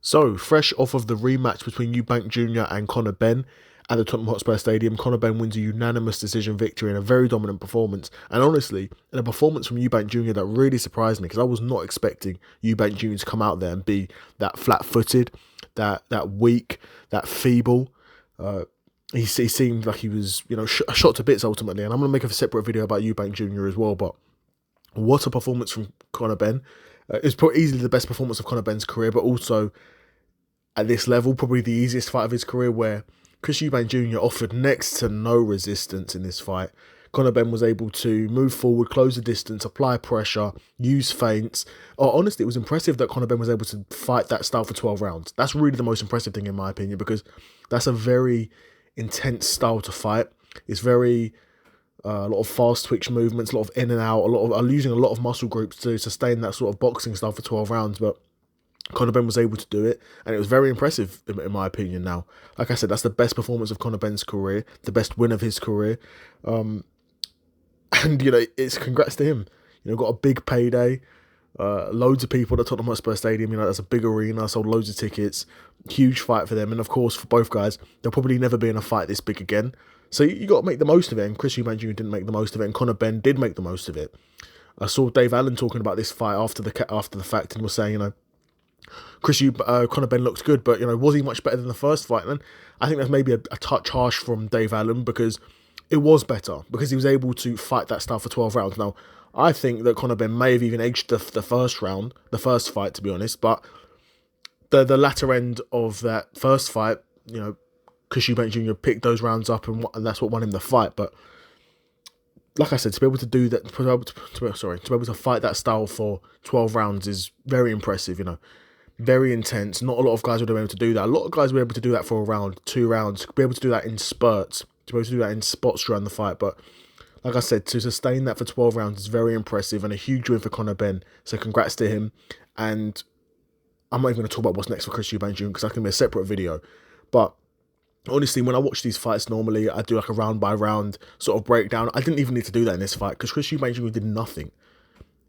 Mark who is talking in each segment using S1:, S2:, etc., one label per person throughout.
S1: So, fresh off of the rematch between Eubank Jr. and Conor Benn at the Tottenham Hotspur Stadium, Conor Benn wins a unanimous decision victory in a very dominant performance. And honestly, in a performance from Eubank Jr. that really surprised me, because I was not expecting Eubank Jr. to come out there and be that flat-footed, that weak, that feeble. He seemed like he was, shot to bits ultimately. And I'm going to make a separate video about Eubank Jr. as well. But what a performance from Conor Benn. It's probably easily the best performance of Conor Benn's career, but also at this level, probably the easiest fight of his career, where Chris Eubank Jr. offered next to no resistance in this fight. Conor Benn was able to move forward, close the distance, apply pressure, use feints. Honestly, it was impressive that Conor Benn was able to fight that style for 12 rounds. That's really the most impressive thing in my opinion, because that's a very intense style to fight. It's very a lot of fast twitch movements, a lot of in and out, using a lot of muscle groups to sustain that sort of boxing style for 12 rounds. But Conor Benn was able to do it, and it was very impressive in my opinion. Now, like I said, that's the best performance of Conor Benn's career, the best win of his career. And it's congrats to him. Got a big payday. Loads of people at Tottenham Hotspur Stadium. That's a big arena, sold loads of tickets. Huge fight for them, and of course for both guys, they'll probably never be in a fight this big again. So you got to make the most of it, and Chris Eubank Jr. didn't make the most of it, and Conor Benn did make the most of it. I saw Dave Allen talking about this fight after the fact, and was saying, Conor Benn looked good, but was he much better than the first fight? And I think that's maybe a touch harsh from Dave Allen, because it was better, because he was able to fight that style for 12 rounds. Now, I think that Conor Benn may have even edged the first fight, to be honest, but the latter end of that first fight, Chris Eubank Jr. picked those rounds up, and that's what won him the fight. But like I said, to be able to do that, to be able to fight that style for 12 rounds is very impressive. Very intense. Not a lot of guys would have been able to do that. A lot of guys were able to do that for a round, 2 rounds, be able to do that in spurts, to be able to do that in spots during the fight. But like I said, to sustain that for 12 rounds is very impressive, and a huge win for Conor Benn. So congrats to him. And I'm not even going to talk about what's next for Chris Eubank Jr. because that can be a separate video. But honestly, when I watch these fights normally, I do like a round by round sort of breakdown. I didn't even need to do that in this fight, because Chris Eubank Jr. did nothing.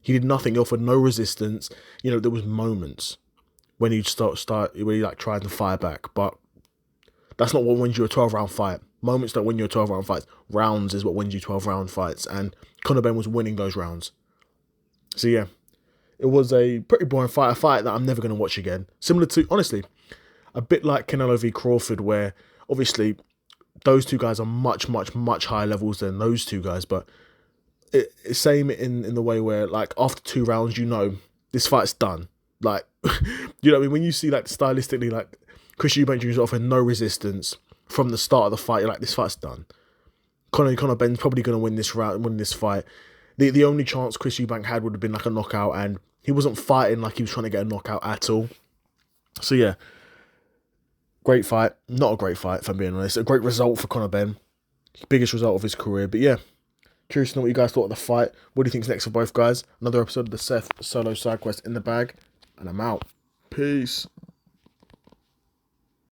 S1: He did nothing. He offered no resistance. There was moments when he'd when he tried to fire back, but that's not what wins you a 12-round fight. Moments don't win you a 12-round fight. Rounds is what wins you 12-round fights, and Conor Benn was winning those rounds. So yeah, it was a pretty boring fight, a fight that I'm never going to watch again. Similar to, honestly, a bit like Canelo v Crawford, where obviously those two guys are much, much, much higher levels than those two guys, but it's same in the way where, after 2 rounds, this fight's done. What I mean? When you see, stylistically, Chris Eubank Jr. offering no resistance from the start of the fight, you're like, this fight's done. Conor Benn's probably going to win this fight. The only chance Chris Eubank had would have been a knockout, and he wasn't fighting like he was trying to get a knockout at all. So yeah, great fight. Not a great fight, if I'm being honest. A great result for Conor Benn. Biggest result of his career. But yeah, curious to know what you guys thought of the fight. What do you think's next for both guys? Another episode of the Seth Solo Side Quest in the bag, and I'm out. Peace.